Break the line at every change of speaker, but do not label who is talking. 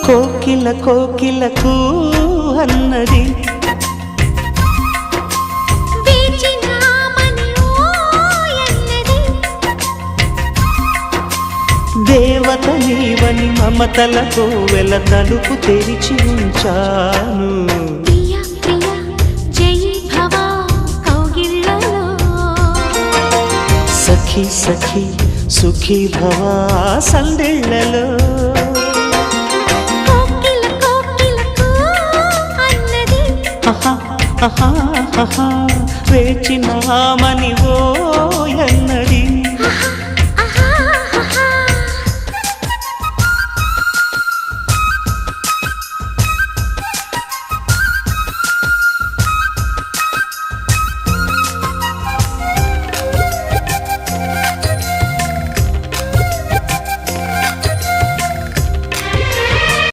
కోకిల కోకిలకు అన్నది దేవత నీవని మమతలతో వెల తలుపు తెరిచి ఉంచాను. సఖీ సఖీ సుఖీ భవా సందెళ్ళలో వేచినామని ఓ